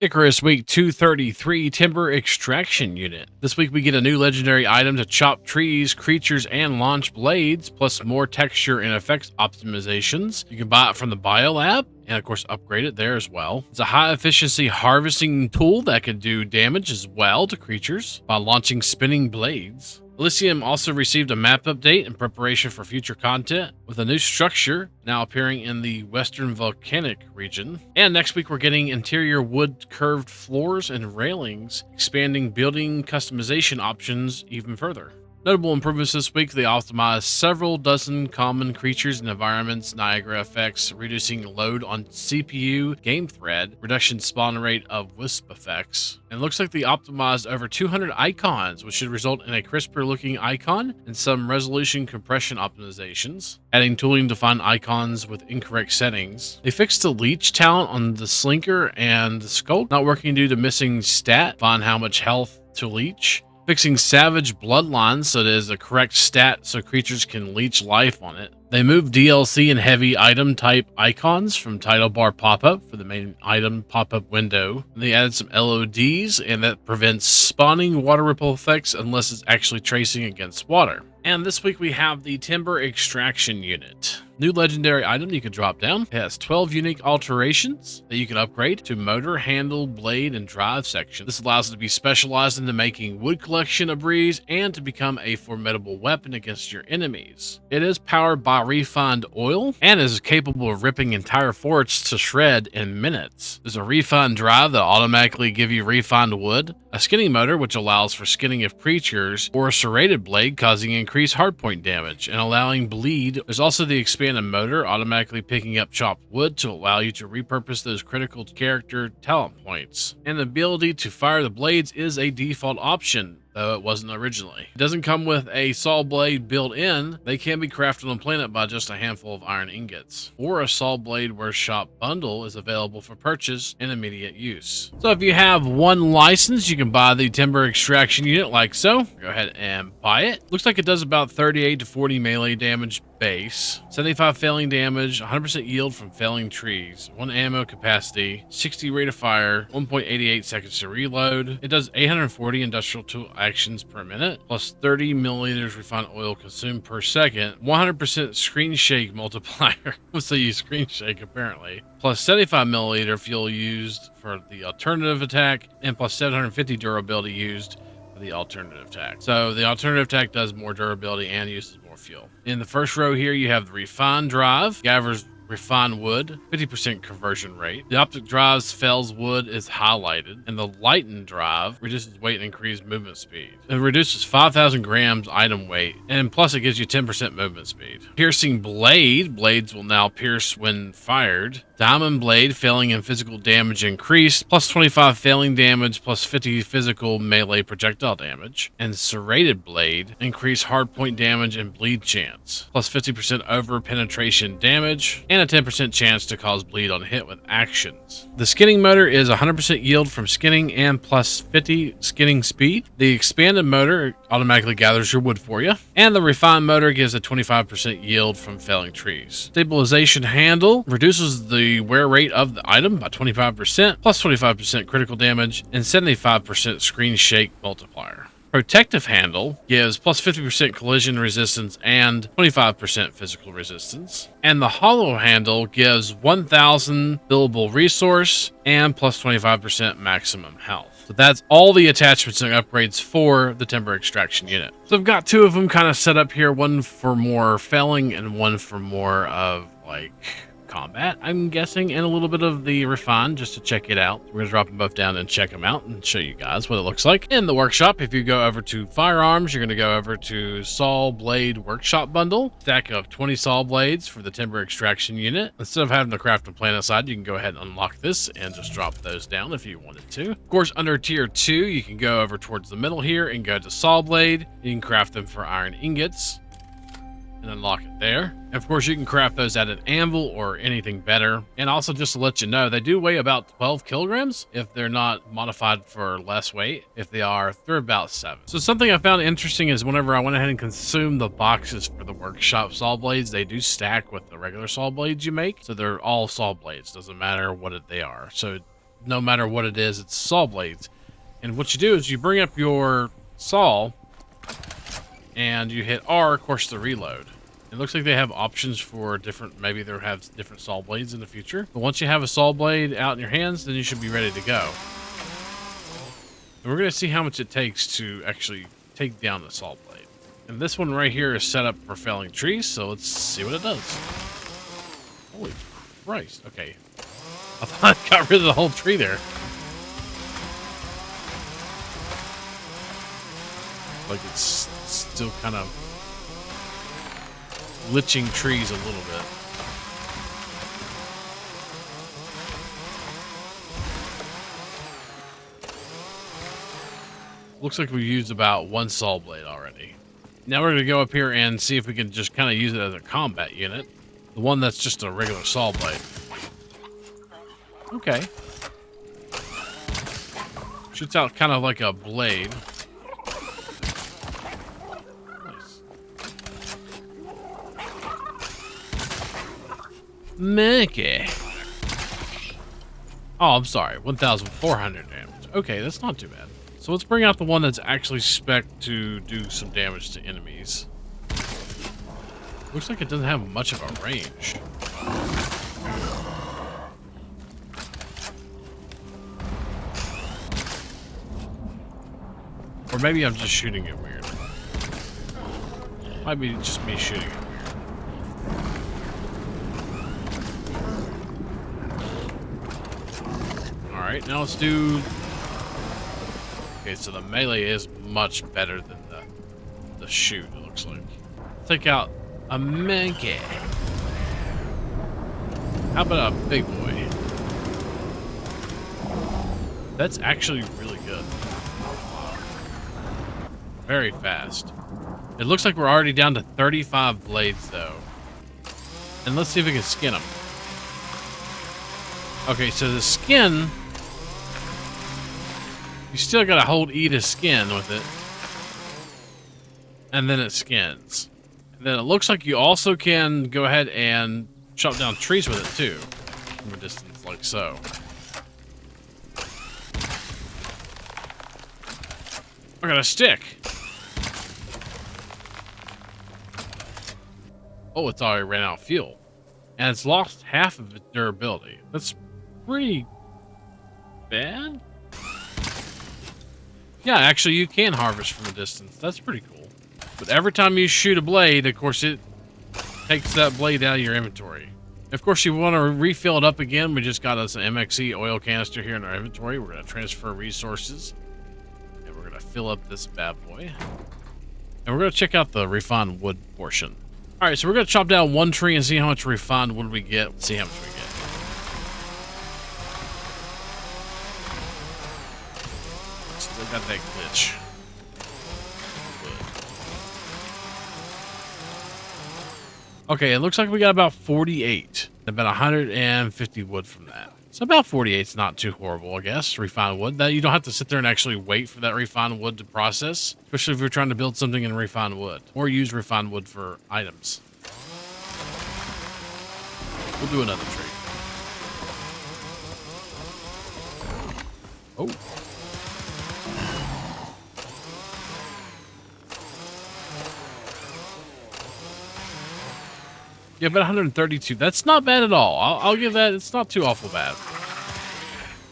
Icarus Week 233 Timber Extraction Unit. This week we get a new legendary item to chop trees, creatures, and launch blades, plus more texture and effects optimizations. You can buy it from the Biolab, and of course upgrade it there as well. It's a high efficiency harvesting tool that can do damage as well to creatures by launching spinning blades. Elysium also received a map update in preparation for future content, with a new structure now appearing in the Western Volcanic region. And next week we're getting interior wood curved floors and railings, expanding building customization options even further. Notable improvements this week: they optimized several dozen common creatures and environments, Niagara effects, reducing load on CPU, game thread, reduction spawn rate of wisp effects. And it looks like they optimized over 200 icons, which should result in a crisper looking icon and some resolution compression optimizations, adding tooling to find icons with incorrect settings. They fixed the leech talent on the Slinker and the Skulk, not working due to missing stat, find how much health to leech. Fixing Savage Bloodlines so that it is the correct stat so creatures can leech life on it. They moved DLC and heavy item type icons from title bar pop-up for the main item pop-up window. And they added some LODs, and that prevents spawning water ripple effects unless it's actually tracing against water. And this week we have the Timber Extraction Unit. New legendary item you can drop down. It has 12 unique alterations that you can upgrade to motor, handle, blade, and drive section. This allows it to be specialized into making wood collection a breeze and to become a formidable weapon against your enemies. It is powered by refined oil and is capable of ripping entire forests to shred in minutes. There's a refined drive that automatically give you refined wood, a skinning motor which allows for skinning of creatures, or a serrated blade causing increased hardpoint damage and allowing bleed. There's also the expanded motor automatically picking up chopped wood to allow you to repurpose those critical character talent points. And the ability to fire the blades is a default option, though it wasn't originally. It doesn't come with a saw blade built in. They can be crafted on planet by just a handful of iron ingots. Or a saw blade workshop bundle is available for purchase and immediate use. So if you have one license, you can buy the Timber Extraction Unit like so. Go ahead and buy it. Looks like it does about 38 to 40 melee damage base, 75 failing damage, 100% yield from failing trees, 1 ammo capacity, 60 rate of fire, 1.88 seconds to reload. It does 840 industrial tool actions per minute, plus 30 milliliters refined oil consumed per second, 100% screen shake multiplier. So you screen shake apparently, plus 75 milliliter fuel used for the alternative attack, and plus 750 durability used for the alternative attack. So the alternative attack does more durability and uses more fuel. In the first row here, you have the refined drive, gathers refined wood, 50% conversion rate. The optic drive's fells wood is highlighted, and the lightened drive reduces weight and increases movement speed. It reduces 5,000 grams item weight, and plus it gives you 10% movement speed. Piercing blade, blades will now pierce when fired. Diamond blade, failing and physical damage increased, plus 25 failing damage, plus 50 physical melee projectile damage. And serrated blade, increase hardpoint damage and bleed chance, plus 50% over penetration damage, and a 10% chance to cause bleed on hit with actions. The skinning motor is 100% yield from skinning and plus 50 skinning speed. The expanded motor automatically gathers your wood for you, and the refined motor gives a 25% yield from felling trees. Stabilization handle reduces the wear rate of the item by 25%, plus 25% critical damage, and 75% screen shake multiplier. Protective handle gives plus 50% collision resistance and 25% physical resistance. And the hollow handle gives 1,000 billable resource and plus 25% maximum health. So that's all the attachments and upgrades for the Timber Extraction Unit. So I've got two of them kind of set up here, one for more felling and one for more of like combat, I'm guessing, and a little bit of the refine just to check it out. We're gonna drop them both down and check them out and show you guys what it looks like in the workshop. If you go over to firearms, you're gonna go over to saw blade workshop bundle, stack of 20 saw blades for the Timber Extraction Unit. Instead of having to craft and planet side, you can go ahead and unlock this and just drop those down if you wanted to. Of course, under tier 2, you can go over towards the middle here and go to saw blade. You can craft them for iron ingots and unlock it there. And of course, you can craft those at an anvil or anything better. And also, just to let you know, they do weigh about 12 kilograms if they're not modified for less weight. If they are, they're about 7. So something I found interesting is whenever I went ahead and consumed the boxes for the workshop saw blades, they do stack with the regular saw blades you make. So they're all saw blades, doesn't matter what they are. So no matter what it is, it's saw blades. And what you do is you bring up your saw and you hit R, of course, to reload. It looks like they have options for different, maybe they'll have different saw blades in the future. But once you have a saw blade out in your hands, then you should be ready to go. And we're going to see how much it takes to actually take down the saw blade. And this one right here is set up for felling trees, so let's see what it does. Holy Christ. Okay. I thought I got rid of the whole tree there. Like it's still kind of glitching trees a little bit. Looks like we used about one saw blade already. Now we're going to go up here and see if we can just kind of use it as a combat unit. The one that's just a regular saw blade. Okay. Shoots out kind of like a blade. Nice. Monkey. Oh, I'm sorry. 1,400 damage. Okay, that's not too bad. So let's bring out the one that's actually spec'd to do some damage to enemies. Looks like it doesn't have much of a range. Or maybe I'm just shooting it weird. Might be just me shooting it weird. Alright, now let's do... Okay, so the melee is much better than the shoot, it looks like. Take out a monkey. How about a big boy? That's actually really good. Very fast. It looks like we're already down to 35 blades, though. And let's see if we can skin them. Okay, so the skin... You still gotta hold E to skin with it. And then it skins. And then it looks like you also can go ahead and chop down trees with it, too. From a distance, like so. I got a stick. Oh, it's already ran out of fuel. And it's lost half of its durability. That's pretty bad. Yeah, actually you can harvest from a distance. That's pretty cool. But every time you shoot a blade, of course, it takes that blade out of your inventory. Of course, you want to refill it up again. We just got us an MXE oil canister here in our inventory. We're going to transfer resources. And we're going to fill up this bad boy. And we're going to check out the refined wood portion. All right, so we're going to chop down one tree and see how much refined wood we get. Let's see how much we get. Still got that glitch. Okay, it looks like we got about 48. About 150 wood from that. So about 48 is not too horrible, I guess. Refined wood. That you don't have to sit there and actually wait for that refined wood to process, especially if you're trying to build something in refined wood or use refined wood for items. We'll do another tree. Oh. Yeah, about 132. That's not bad at all. I'll give that. It's not too awful bad.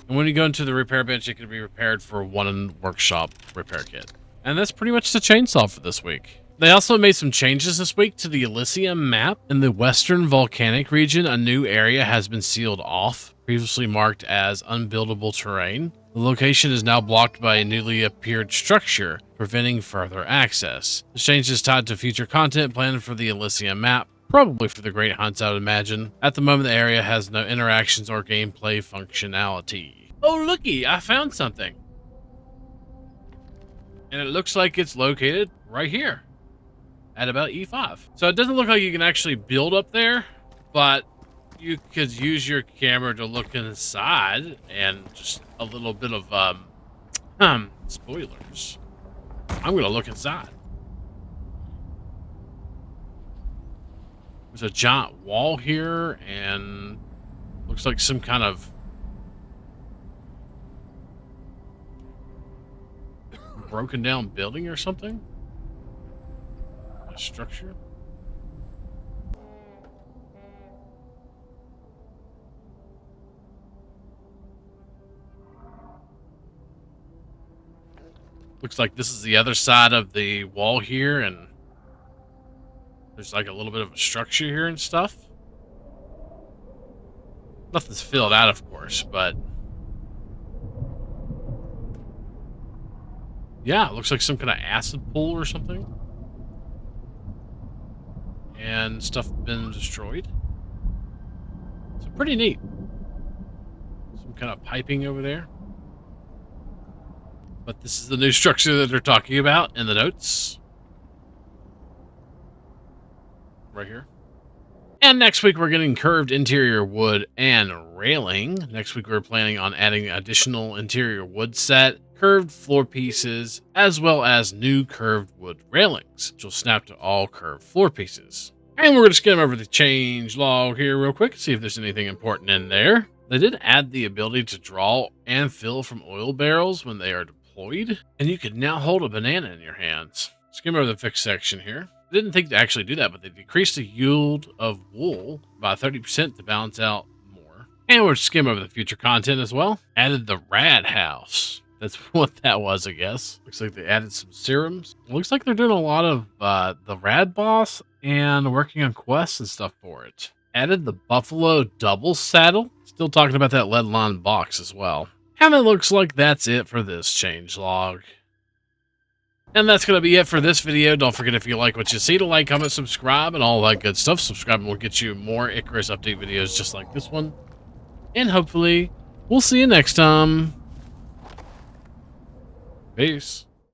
And when you go into the repair bench, it can be repaired for one workshop repair kit. And that's pretty much the chainsaw for this week. They also made some changes this week to the Elysium map. In the western volcanic region, a new area has been sealed off, previously marked as unbuildable terrain. The location is now blocked by a newly appeared structure, preventing further access. The change is tied to future content planned for the Elysium map, probably for the Great Hunts, I would imagine. At the moment, the area has no interactions or gameplay functionality. Oh, looky, I found something. And it looks like it's located right here at about E5. So it doesn't look like you can actually build up there, but you could use your camera to look inside and just a little bit of, spoilers. I'm going to look inside. There's a giant wall here, and looks like some kind of broken down building or something? A structure? Looks like this is the other side of the wall here, and there's like a little bit of a structure here and stuff. Nothing's filled out, of course, but yeah, it looks like some kind of acid pool or something. And stuff been destroyed. So pretty neat. Some kind of piping over there. But this is the new structure that they're talking about in the notes. Right here. And next week we're getting curved interior wood and railing. Next week we're planning on adding additional interior wood set, curved floor pieces, as well as new curved wood railings, which will snap to all curved floor pieces. And we're going to skim over the change log here real quick, see if there's anything important in there. They did add the ability to draw and fill from oil barrels when they are deployed, and you can now hold a banana in your hands. Skim over the fixed section here. I didn't think to actually do that, but they decreased the yield of wool by 30% to balance out more. And we'll skim over the future content as well. Added the Rad House. That's what that was, I guess. Looks like they added some serums. It looks like they're doing a lot of the Rad Boss and working on quests and stuff for it. Added the Buffalo Double Saddle. Still talking about that lead line box as well. And it looks like that's it for this change log. And that's going to be it for this video. Don't forget, if you like what you see, to like, comment, subscribe, and all that good stuff. Subscribing will get you more Icarus update videos just like this one. And hopefully, we'll see you next time. Peace.